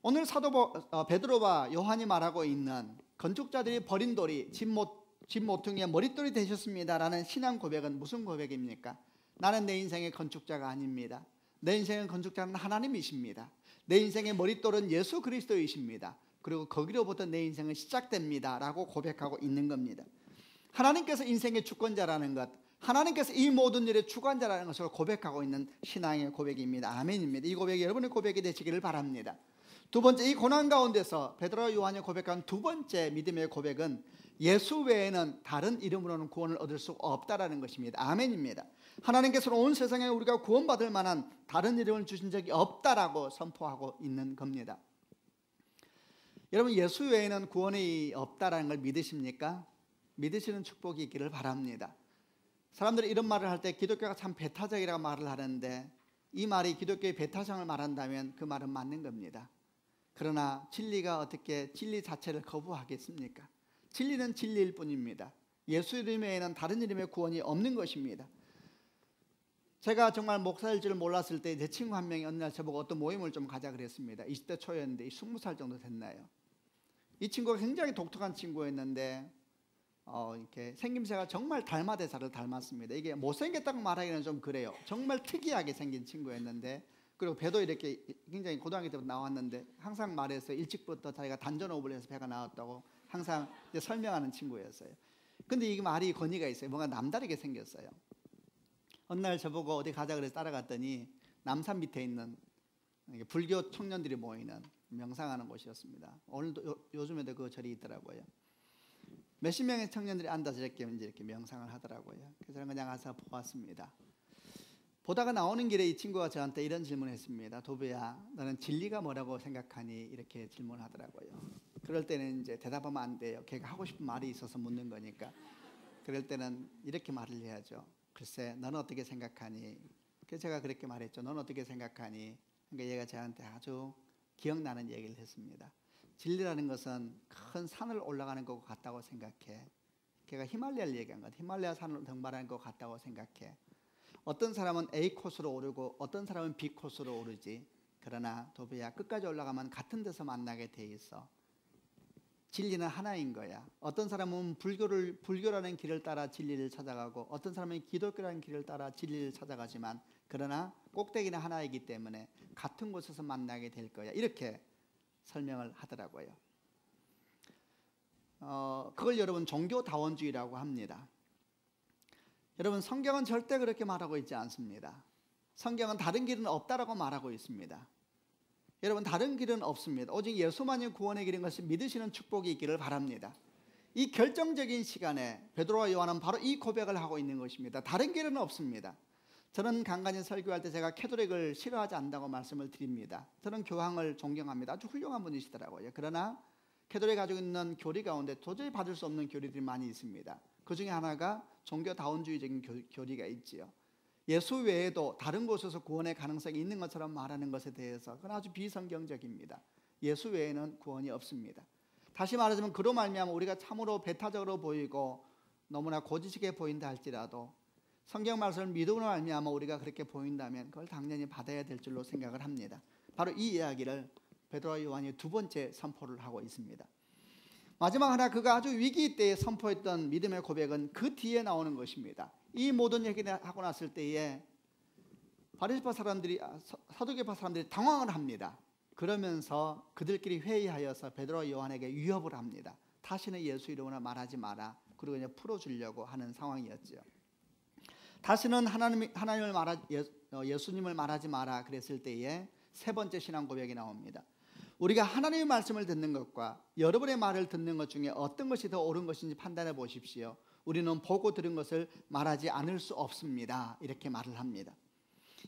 오늘 사도 베드로와 요한이 말하고 있는 건축자들이 버린 돌이 집 모퉁이의 머릿돌이 되셨습니다라는 신앙 고백은 무슨 고백입니까? 나는 내 인생의 건축자가 아닙니다. 내 인생의 건축자는 하나님이십니다. 내 인생의 머릿돌은 예수 그리스도이십니다. 그리고 거기로부터 내 인생은 시작됩니다 라고 고백하고 있는 겁니다. 하나님께서 인생의 주권자라는 것, 하나님께서 이 모든 일의 주관자라는 것을 고백하고 있는 신앙의 고백입니다. 아멘입니다. 이 고백이 여러분의 고백이 되시기를 바랍니다. 두 번째, 이 고난 가운데서 베드로와 요한이 고백한 두 번째 믿음의 고백은 예수 외에는 다른 이름으로는 구원을 얻을 수 없다라는 것입니다. 아멘입니다. 하나님께서는 온 세상에 우리가 구원받을 만한 다른 이름을 주신 적이 없다라고 선포하고 있는 겁니다. 여러분, 예수 외에는 구원이 없다라는 걸 믿으십니까? 믿으시는 축복이 있기를 바랍니다. 사람들이 이런 말을 할 때 기독교가 참 배타적이라고 말을 하는데, 이 말이 기독교의 배타성을 말한다면 그 말은 맞는 겁니다. 그러나 진리가 어떻게 진리 자체를 거부하겠습니까? 진리는 진리일 뿐입니다. 예수 이름 외에는 다른 이름의 구원이 없는 것입니다. 제가 정말 목사일 줄 몰랐을 때 제 친구 한 명이 어느 날 저보고 어떤 모임을 좀 가자 그랬습니다. 20대 초였는데 20살 정도 됐나요? 이 친구가 굉장히 독특한 친구였는데 이렇게 생김새가 정말 달마대사를 닮았습니다. 이게 못생겼다고 말하기는 좀 그래요. 정말 특이하게 생긴 친구였는데, 그리고 배도 이렇게 굉장히 고등학교 때부터 나왔는데 항상 말했어요. 일찍부터 자기가 단전호흡을 해서 배가 나왔다고 항상 설명하는 친구였어요. 근데 이 말이 권위가 있어요. 뭔가 남다르게 생겼어요. 어느 날 저보고 어디 가자 그래서 따라갔더니 남산 밑에 있는 불교 청년들이 모이는 명상하는 곳이었습니다. 오늘도 요즘에도 그 절이 있더라고요. 몇십 명의 청년들이 앉아서 이렇게 명상을 하더라고요. 그래서 저는 그냥 가서 보았습니다. 보다가 나오는 길에 이 친구가 저한테 이런 질문을 했습니다. 도배야, 너는 진리가 뭐라고 생각하니? 이렇게 질문하더라고요. 그럴 때는 이제 대답하면 안 돼요. 걔가 하고 싶은 말이 있어서 묻는 거니까. 그럴 때는 이렇게 말을 해야죠. 글쎄, 너는 어떻게 생각하니? 그래서 제가 그렇게 말했죠. 너는 어떻게 생각하니? 그러니까 얘가 저한테 아주 기억나는 얘기를 했습니다. 진리라는 것은 큰 산을 올라가는 것 같다고 생각해. 걔가 히말라야를 얘기한 것 같아. 히말라야 산을 등반하는 것 같다고 생각해. 어떤 사람은 A 코스로 오르고 어떤 사람은 B 코스로 오르지. 그러나 도배야, 끝까지 올라가면 같은 데서 만나게 돼 있어. 진리는 하나인 거야. 어떤 사람은 불교라는 길을 따라 진리를 찾아가고 어떤 사람은 기독교라는 길을 따라 진리를 찾아가지만 그러나 꼭대기는 하나이기 때문에 같은 곳에서 만나게 될 거야. 이렇게 설명을 하더라고요. 그걸 여러분 종교다원주의라고 합니다. 여러분, 성경은 절대 그렇게 말하고 있지 않습니다. 성경은 다른 길은 없다라고 말하고 있습니다. 여러분, 다른 길은 없습니다. 오직 예수만이 구원의 길인 것을 믿으시는 축복이 있기를 바랍니다. 이 결정적인 시간에 베드로와 요한은 바로 이 고백을 하고 있는 것입니다. 다른 길은 없습니다. 저는 간간히 설교할 때 제가 캐톨릭을 싫어하지 않는다고 말씀을 드립니다. 저는 교황을 존경합니다. 아주 훌륭한 분이시더라고요. 그러나 캐톨릭이 가지고 있는 교리 가운데 도저히 받을 수 없는 교리들이 많이 있습니다. 그 중에 하나가 종교다원주의적인 교리가 있지요. 예수 외에도 다른 곳에서 구원의 가능성이 있는 것처럼 말하는 것에 대해서 그건 아주 비성경적입니다. 예수 외에는 구원이 없습니다. 다시 말하자면 그로 말미암아 우리가 참으로 배타적으로 보이고 너무나 고지식해 보인다 할지라도 성경 말씀을 믿음으로 말미암아 우리가 그렇게 보인다면 그걸 당연히 받아야 될 줄로 생각을 합니다. 바로 이 이야기를 베드로와 요한이 두 번째 선포를 하고 있습니다. 마지막 하나, 그가 아주 위기 때에 선포했던 믿음의 고백은 그 뒤에 나오는 것입니다. 이 모든 얘기를 하고 났을 때에 바리새파 사람들이, 사두개파 사람들이 당황을 합니다. 그러면서 그들끼리 회의하여서 베드로와 요한에게 위협을 합니다. 다시는 예수 이름으로 말하지 마라. 그리고 이제 풀어주려고 하는 상황이었죠. 다시는 예수님을 말하지 마라 그랬을 때에 세 번째 신앙 고백이 나옵니다. 우리가 하나님의 말씀을 듣는 것과 여러분의 말을 듣는 것 중에 어떤 것이 더 옳은 것인지 판단해 보십시오. 우리는 보고 들은 것을 말하지 않을 수 없습니다. 이렇게 말을 합니다.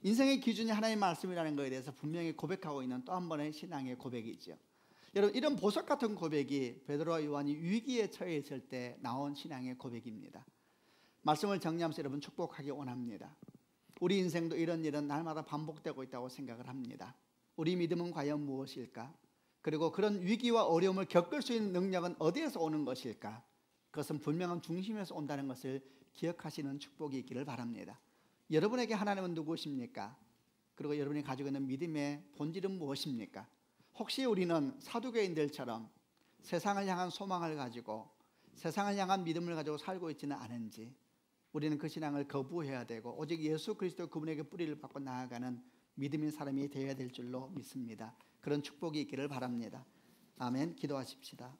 인생의 기준이 하나님의 말씀이라는 것에 대해서 분명히 고백하고 있는 또 한 번의 신앙의 고백이죠. 여러분, 이런 보석 같은 고백이 베드로와 요한이 위기에 처해 있을 때 나온 신앙의 고백입니다. 말씀을 정리하면서 여러분 축복하기 원합니다. 우리 인생도 이런 일은 날마다 반복되고 있다고 생각을 합니다. 우리 믿음은 과연 무엇일까? 그리고 그런 위기와 어려움을 겪을 수 있는 능력은 어디에서 오는 것일까? 그것은 분명한 중심에서 온다는 것을 기억하시는 축복이 있기를 바랍니다. 여러분에게 하나님은 누구십니까? 그리고 여러분이 가지고 있는 믿음의 본질은 무엇입니까? 혹시 우리는 사두개인들처럼 세상을 향한 소망을 가지고 세상을 향한 믿음을 가지고 살고 있지는 않은지, 우리는 그 신앙을 거부해야 되고 오직 예수 그리스도 그분에게 뿌리를 받고 나아가는 믿음의 사람이 되어야 될 줄로 믿습니다. 그런 축복이 있기를 바랍니다. 아멘. 기도하십시다.